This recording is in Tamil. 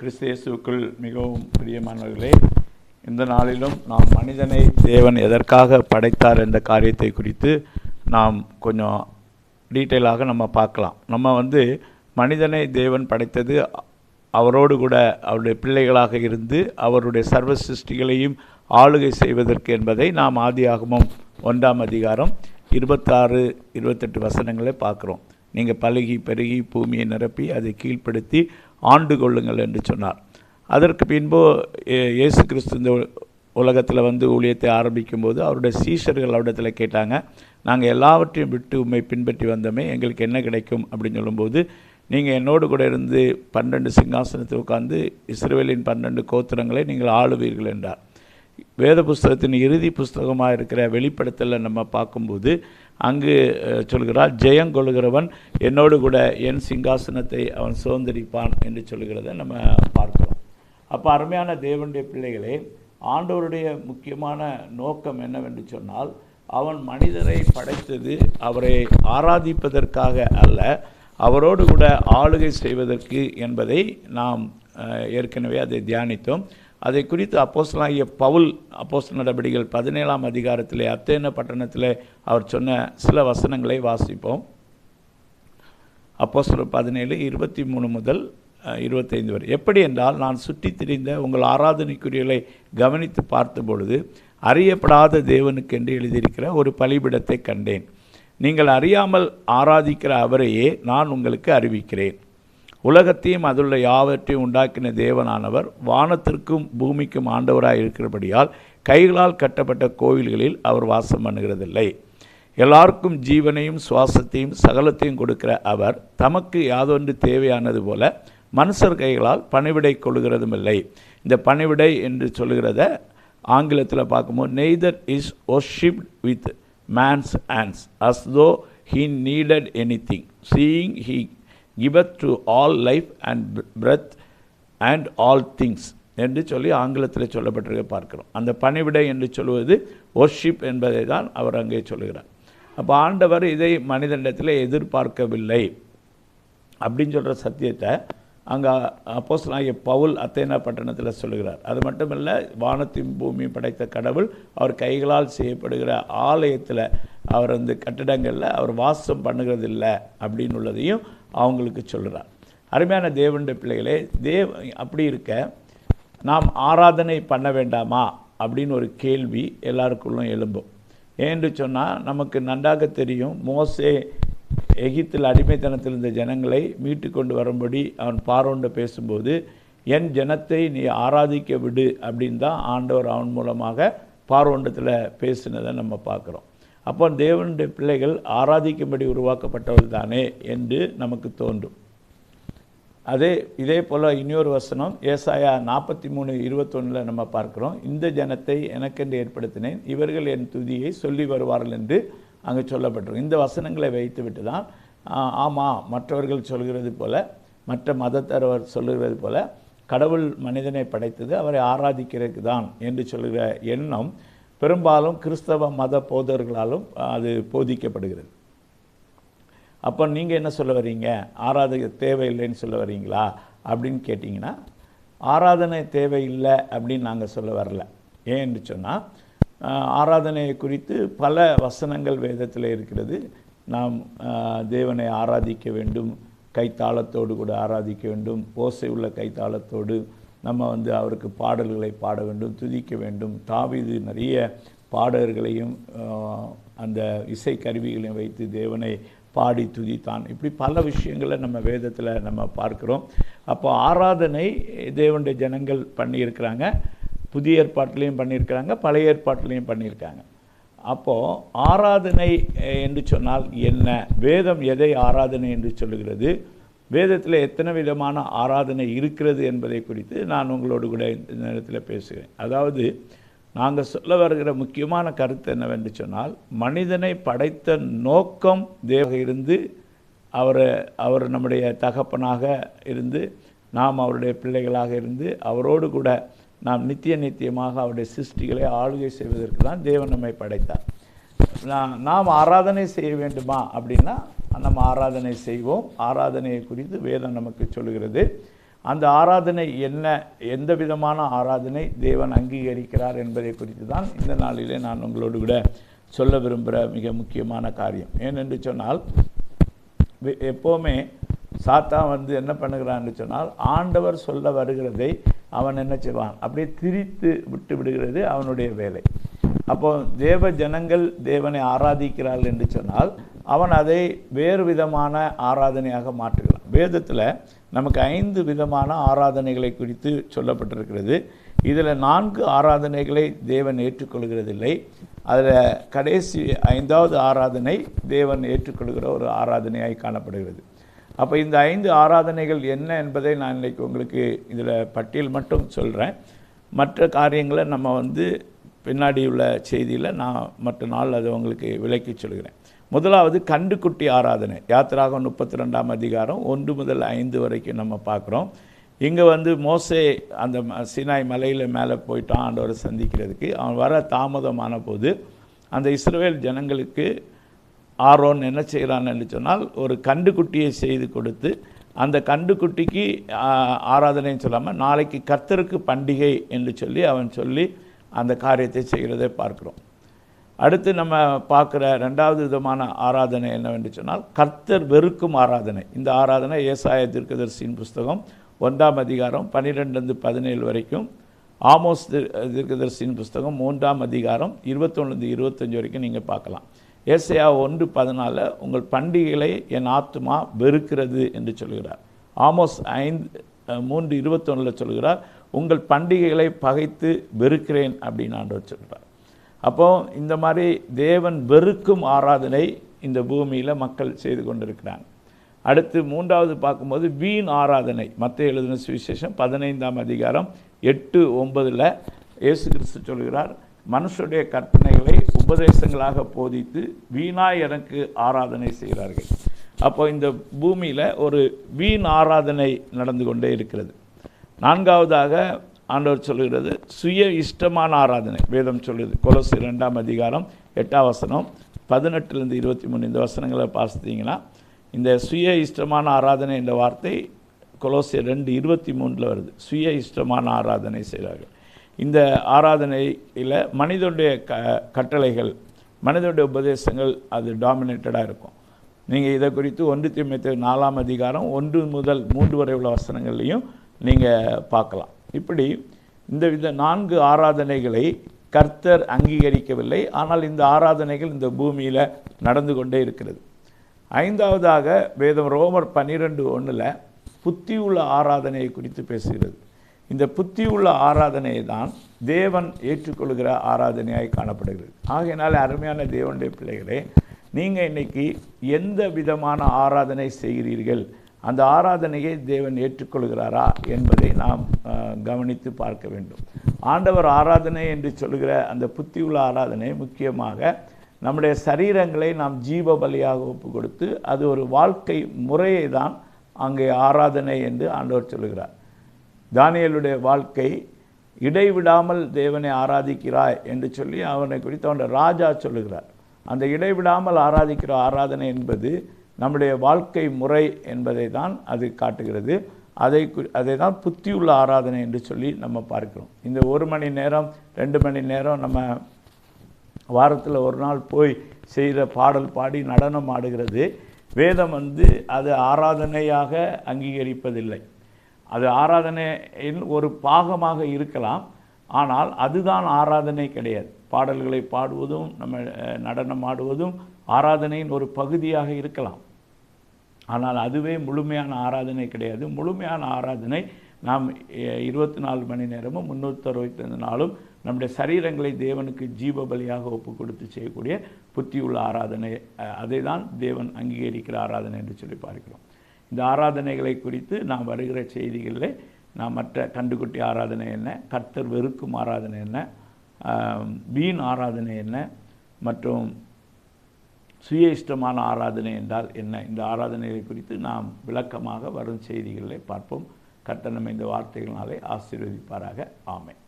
கிறிஸ்து இயேசுவுக்குள் மிகவும் பிரியமானவர்களே, இந்த நாளிலும் நாம் மனிதனை தேவன் எதற்காக படைத்தார் என்ற காரியத்தை குறித்து நாம் கொஞ்சம் டீட்டெயிலாக நம்ம பார்க்கலாம். நம்ம மனிதனை தேவன் படைத்தது அவரோடு கூட அவருடைய பிள்ளைகளாக இருந்து அவருடைய சர்வ சிருஷ்டிகளையும் ஆளுகை செய்வதற்கு என்பதை நாம் ஆதியாகமம் 1ஆம் அதிகாரம் 26, 28 வசனங்களை பார்க்குறோம். நீங்கள் பலுகி பெருகி பூமியை நிரப்பி அதை கீழ்ப்படுத்தி ஆண்டு கொள்ளுங்கள் என்று சொன்னார். அதற்கு பின்பு இயேசு கிறிஸ்து இந்த உலகத்தில் ஊழியத்தை ஆரம்பிக்கும்போது அவருடைய சீஷர்கள் அவரிடத்தில் கேட்டாங்க, நாங்கள் எல்லாவற்றையும் விட்டு உம்மை பின்பற்றி வந்தோமே, எங்களுக்கு என்ன கிடைக்கும் அப்படின்னு சொல்லும்போது, நீங்கள் என்னோடு கூட இருந்து 12 சிங்காசனத்தை உட்கார்ந்து இஸ்ரவேலின் 12 கோத்திரங்களை நீங்கள் ஆளுவீர்கள் என்றார். வேத புஸ்தகத்தின் இறுதி புஸ்தகமாக இருக்கிற வெளிப்படுத்தலில் நம்ம பார்க்கும்போது அங்கு சொல்கிறார், ஜெயங்கொள்கிறவன் என்னோடு கூட என் சிங்காசனத்தை அவன் சுதந்திரிப்பான் என்று சொல்கிறத நம்ம பார்க்கிறோம். அப்போ அருமையான தேவனுடைய பிள்ளைகளே, ஆண்டவருடைய முக்கியமான நோக்கம் என்னவென்று சொன்னால், அவன் மனிதரை படைத்தது அவரை ஆராதிப்பதற்காக அல்ல, அவரோடு கூட ஆளுகை செய்வதற்கு என்பதை நாம் ஏற்கனவே அதை தியானித்தோம். அதை குறித்து அப்போஸ்தலனாகிய பவுல் அப்போஸ்தல நடபடிகள் 17ஆம் அதிகாரத்திலே அத்தேன பட்டணத்தில் அவர் சொன்ன சில வசனங்களை வாசிப்போம். அப்போஸ்தலர் 17, 23 முதல் 25 வரை. எப்படி என்றால், நான் சுற்றி திரிந்த உங்கள் ஆராதனைக்குரியலை கவனித்து பார்த்த பொழுது அறியப்படாத தேவனுக்கென்று எழுதியிருக்கிற ஒரு பலிபீடத்தை கண்டேன். நீங்கள் அறியாமல் ஆராதிக்கிற அவரையே நான் உங்களுக்கு அறிவிக்கிறேன். உலகத்தையும் அதுள்ள யாவற்றையும் உண்டாக்கின தேவனானவர் வானத்திற்கும் பூமிக்கும் ஆண்டவராக இருக்கிறபடியால் கைகளால் கட்டப்பட்ட கோவில்களில் அவர் வாசம் பண்ணுகிறதில்லை. எல்லாருக்கும் ஜீவனையும் சுவாசத்தையும் சகலத்தையும் கொடுக்கிற அவர் தமக்கு யாதொன்று தேவையானது போல மனுஷர் கைகளால் பணிவிடை கொள்கிறதும் இல்லை. இந்த பணிவிடை என்று சொல்லுகிறத ஆங்கிலத்தில் பார்க்கும்போது, neither is worshipped with men's hands as though he needed anything, seeing he giveth to all life and breath and all things என்று சொல்லி ஆங்கிலத்தில் சொல்லப்பட்டிருக்க பார்க்கிறோம். அந்த பணிவிடை என்று சொல்வது ஒர்ஷிப் என்பதை தான் அவர் அங்கே சொல்லுகிறார். அப்போ ஆண்டவர் இதை மனிதனிடத்தில் எதிர்பார்க்கவில்லை அப்படின்னு சொல்கிற சத்தியத்தை அங்கே அப்போஸ்தலனாகிய பவுல் அத்தேனா பட்டணத்தில் சொல்லுகிறார். அது மட்டுமல்ல, வானத்தையும் பூமியும் படைத்த கடவுள் அவர் கைகளால் செய்யப்படுகிற ஆலயத்தில் அவர் கட்டிடங்களில் அவர் வாசம் பண்ணுகிறதில்லை அப்படின்னு உள்ளதையும் அவங்களுக்கு சொல்கிறார். அருமையான தேவனுடைய பிள்ளைகளே, அப்படி இருக்க நாம் ஆராதனை பண்ண வேண்டாமா அப்படின்னு ஒரு கேள்வி எல்லாருக்குள்ளும் எழும்பும். ஏன்னு சொன்னால், நமக்கு நன்றாக தெரியும், மோசே எகிப்தில் அடிமைத்தனத்தில் இருந்த ஜனங்களை மீட்டு கொண்டு வரும்படி அவன் பார்வோன்ட பேசும்போது, என் ஜனத்தை நீ ஆராதிக்க விடு அப்படின்னு தான் ஆண்டவர் அவன் மூலமாக பார்வோண்டத்தில் பேசினதை நம்ம பார்க்குறோம். அப்போ தேவனுடைய பிள்ளைகள் ஆராதிக்கும்படி உருவாக்கப்பட்டவர்கள் தானே என்று நமக்கு தோன்றும். இதே போல் இன்னொரு வசனம் ஏசாயா 43:21 நம்ம பார்க்குறோம். இந்த ஜனத்தை எனக்கென்று ஏற்படுத்தினேன், இவர்கள் என் துதியை சொல்லி வருவார்கள் என்று அங்கே சொல்லப்பட்டிருக்கும். இந்த வசனங்களை வைத்து விட்டு தான் ஆமாம், மற்றவர்கள் சொல்கிறது போல, மற்ற மதத்தவர் சொல்லுகிறது போல கடவுள் மனிதனை படைத்தது அவரை ஆராதிக்கிறதுக்கு தான் என்று சொல்கிற எண்ணம் பெரும்பாலும் கிறிஸ்தவ மத போதர்களாலும் அது போதிக்கப்படுகிறது. அப்போ நீங்கள் என்ன சொல்ல வரீங்க, ஆராதனை தேவையில்லைன்னு சொல்ல வரீங்களா அப்படின்னு கேட்டிங்கன்னா, ஆராதனை தேவையில்லை அப்படின்னு நாங்கள் சொல்ல வரல. ஏன்னு சொன்னால், ஆராதனையை குறித்து பல வசனங்கள் வேதத்தில் இருக்கிறது. நாம் தேவனை ஆராதிக்க வேண்டும், கைத்தாளத்தோடு கூட ஆராதிக்க வேண்டும், ஓசை உள்ள கைத்தாளத்தோடு நம்ம அவருக்கு பாடல்களை பாட வேண்டும், துதிக்க வேண்டும். தாவீது நிறைய பாடல்களையும் அந்த இசை கருவிகளையும் வைத்து தேவனை பாடி துதித்தான். இப்படி பல விஷயங்களை நம்ம வேதத்தில் நம்ம பார்க்குறோம். அப்போ ஆராதனை தேவனுடைய ஜனங்கள் பண்ணியிருக்கிறாங்க, புதிய ஏற்பாட்டிலையும் பண்ணியிருக்கிறாங்க, பழைய ஏற்பாட்டிலையும் பண்ணியிருக்காங்க. அப்போது ஆராதனை என்று சொன்னால் என்ன, வேதம் எதை ஆராதனை என்று சொல்லுகிறது, வேதத்தில் எத்தனை விதமான ஆராதனை இருக்கிறது என்பதை குறித்து நான் உங்களோடு கூட இந்த நேரத்தில் பேசுகிறேன். அதாவது, நாங்கள் சொல்ல வருகிற முக்கியமான கருத்து என்னவென்று சொன்னால், மனிதனை படைத்த நோக்கம் தேவனாக இருந்து அவர் நம்முடைய தகப்பனாக இருந்து நாம் அவருடைய பிள்ளைகளாக இருந்து அவரோடு கூட நாம் நித்தியமாக அவருடைய சிருஷ்டிகளை ஆளுகை செய்வதற்கு தான் தேவன் நம்மை படைத்தார். நாம் ஆராதனை செய்ய வேண்டுமா அப்படின்னா நம்ம ஆராதனை செய்வோம். ஆராதனையை குறித்து வேதம் நமக்கு சொல்லுகிறது. அந்த ஆராதனை என்ன, எந்த விதமான ஆராதனை தேவன் அங்கீகரிக்கிறார் என்பதை குறித்து தான் இந்த நாளிலே நான் உங்களோடு கூட சொல்ல விரும்புகிற மிக முக்கியமான காரியம். ஏனென்று சொன்னால், எப்போவுமே சாத்தான் என்ன பண்ணுகிறான்னு சொன்னால், ஆண்டவர் சொல்ல வருகிறதை அவன் என்ன செய்வான், அப்படியே திரித்து விட்டு விடுகிறது அவனுடைய வேலை. அப்போ தேவ ஜனங்கள் தேவனை ஆராதிக்கிறார்கள் என்று சொன்னால் அவன் அதை வேறு விதமான ஆராதனையாக மாற்றுகிறான். வேதத்தில் நமக்கு 5 விதமான ஆராதனைகளை குறித்து சொல்லப்பட்டிருக்கிறது. இதில் 4 ஆராதனைகளை தேவன் ஏற்றுக்கொள்கிறதில்லை. அதில் கடைசி 5வது ஆராதனை தேவன் ஏற்றுக்கொள்கிற ஒரு ஆராதனையாய் காணப்படுகிறது. அப்போ இந்த 5 ஆராதனைகள் என்ன என்பதை நான் இன்றைக்கி உங்களுக்கு இதில் பட்டியல் மட்டும் சொல்கிறேன். மற்ற காரியங்களை நம்ம பின்னாடி உள்ள செய்தியில் நான் மற்ற நாள் அதை உங்களுக்கு விளக்கி சொல்கிறேன். முதலாவது கண்டுக்குட்டி ஆராதனை. யாத்திராகமம் 32ஆம் அதிகாரம் 1 முதல் 5 வரைக்கும் நம்ம பார்க்குறோம். இங்கே மோசே அந்த சீனாய் மலையில் மேலே போயிட்டான் ஆண்டவரை சந்திக்கிறதுக்கு. அவன் வர தாமதமான போது அந்த இஸ்ரவேல் ஜனங்களுக்கு ஆரோன் என்ன செய்கிறான்னு சொன்னால், ஒரு கண்டுக்குட்டியை செய்து கொடுத்து, அந்த கண்டுக்குட்டிக்கு ஆராதனைன்னு சொல்லாமல் நாளைக்கு கர்த்தருக்கு பண்டிகை என்று சொல்லி அந்த காரியத்தை செய்கிறதை பார்க்குறோம். அடுத்து நம்ம பார்க்குற 2வது விதமான ஆராதனை என்னவென்று சொன்னால், கர்த்தர் வெறுக்கும் ஆராதனை. இந்த ஆராதனை ஏசாயா தீர்க்கதரிசியின் புஸ்தகம் 1ஆம் அதிகாரம் 12-17 வரைக்கும், ஆமோஸ் தீர்க்கதரிசியின் புஸ்தகம் 3ஆம் அதிகாரம் 21-25 வரைக்கும் நீங்கள் பார்க்கலாம். ஏசாயா 1:14 உங்கள் பண்டிகைகளை என் ஆத்துமா வெறுக்கிறது என்று சொல்கிறார். ஆமோஸ் 3:21 சொல்கிறார், உங்கள் பண்டிகைகளை பகைத்து வெறுக்கிறேன் அப்படின்னு ஆண்டவர் சொல்கிறார். அப்போது இந்த மாதிரி தேவன் வெறுக்கும் ஆராதனை இந்த பூமியில் மக்கள் செய்து கொண்டிருக்கிறாங்க. அடுத்து 3வது பார்க்கும்போது வீண் ஆராதனை. மத்தேயு எழுதின சுவிசேஷம் 15ஆம் அதிகாரம் 8-9 இயேசு கிறிஸ்து சொல்கிறார், மனுஷருடைய கற்பனைகளை உபதேசங்களாக போதித்து வீணாய் எனக்கு ஆராதனை செய்கிறார்கள். அப்போ இந்த பூமியில் ஒரு வீண் ஆராதனை நடந்து கொண்டே இருக்கிறது. 4வதாக ஆண்டவர் சொல்கிறது சுய இஷ்டமான ஆராதனை. வேதம் சொல்லுது, கொலோசியர் 2ஆம் அதிகாரம் 8ஆம் வசனம் 18-23 இந்த வசனங்களை பார்த்தீங்கன்னா, இந்த சுய இஷ்டமான ஆராதனை என்ற வார்த்தை கொலோசியர் 2:23 வருது. சுய இஷ்டமான ஆராதனை செய்கிறார்கள். இந்த ஆராதனையில் மனிதனுடைய கட்டளைகள், மனிதனுடைய உபதேசங்கள் அது டாமினேட்டடாக இருக்கும். நீங்கள் இதை குறித்து 1 தீமோத்தேயு 4ஆம் அதிகாரம் 1 முதல் 3 வரை உள்ள வசனங்கள்லையும் நீங்கள் பார்க்கலாம். இப்படி இந்த 4 ஆராதனைகளை கர்த்தர் அங்கீகரிக்கவில்லை. ஆனால் இந்த ஆராதனைகள் இந்த பூமியில் நடந்து கொண்டே இருக்கிறது. 5வதாக வேதம் ரோமர் 12:1 புத்தியுள்ள ஆராதனையை குறித்து பேசுகிறது. இந்த புத்தியுள்ள ஆராதனையை தான் தேவன் ஏற்றுக்கொள்கிற ஆராதனையாய் காணப்படுகிறது. ஆகையினால அருமையான தேவனுடைய பிள்ளைகளே, நீங்கள் இன்றைக்கி எந்த விதமான ஆராதனை செய்கிறீர்கள், அந்த ஆராதனையை தேவன் ஏற்றுக்கொள்கிறாரா என்பதை நாம் கவனித்து பார்க்க வேண்டும். ஆண்டவர் ஆராதனை என்று சொல்கிற அந்த புத்தியுள்ள ஆராதனை முக்கியமாக நம்முடைய சரீரங்களை நாம் ஜீவ பலியாக ஒப்பு கொடுத்து, அது ஒரு வாழ்க்கை முறையை தான் அங்கே ஆராதனை என்று ஆண்டவர் சொல்கிறார். தானியேலுடைய வாழ்க்கை இடைவிடாமல் தேவனை ஆராதிக்கிறாய் என்று சொல்லி அவனை குறித்து அவனுடைய ராஜா சொல்லுகிறார். அந்த இடைவிடாமல் ஆராதிக்கிற ஆராதனை என்பது நம்முடைய வாழ்க்கை முறை என்பதை தான் அது காட்டுகிறது. அதை தான் புத்தியுள்ள ஆராதனை என்று சொல்லி நம்ம பார்க்கிறோம். இந்த 1 மணி நேரம் 2 மணி நேரம் நம்ம வாரத்தில் ஒரு நாள் போய் செய்கிற பாடல் பாடி நடனம் ஆடுகிறது வேதம் அது ஆராதனையாக அங்கீகரிப்பதில்லை. அது ஆராதனையின் ஒரு பாகமாக இருக்கலாம், ஆனால் அதுதான் ஆராதனை கிடையாது. பாடல்களை பாடுவதும் நம்ம நடனம் ஆடுவதும் ஆராதனையின் ஒரு பகுதியாக இருக்கலாம், ஆனால் அதுவே முழுமையான ஆராதனை கிடையாது. முழுமையான ஆராதனை நாம் 24 மணி நேரமும் 365 நாளும் நம்முடைய சரீரங்களை தேவனுக்கு ஜீவ பலியாக ஒப்பு கொடுத்து செய்யக்கூடிய புத்தியுள்ள ஆராதனை, அதை தான் தேவன் அங்கீகரிக்கிற ஆராதனை என்று சொல்லி பார்க்கிறோம். இந்த ஆராதனைகளை குறித்து நாம் வருகிற செய்திகளில் நாம் மற்ற கண்டுக்குட்டி ஆராதனை என்ன, கர்த்தர் வெறுக்கும் ஆராதனை என்ன, வீண் ஆராதனை என்ன, மற்றும் சுய இஷ்டமான ஆராதனை என்றால் என்ன, இந்த ஆராதனைகளை குறித்து நாம் விளக்கமாக வரும் செய்திகளில் பார்ப்போம். கர்த்தர் நம்மை இந்த வார்த்தைகளினாலே ஆசீர்வதிப்பாராக. ஆமென்.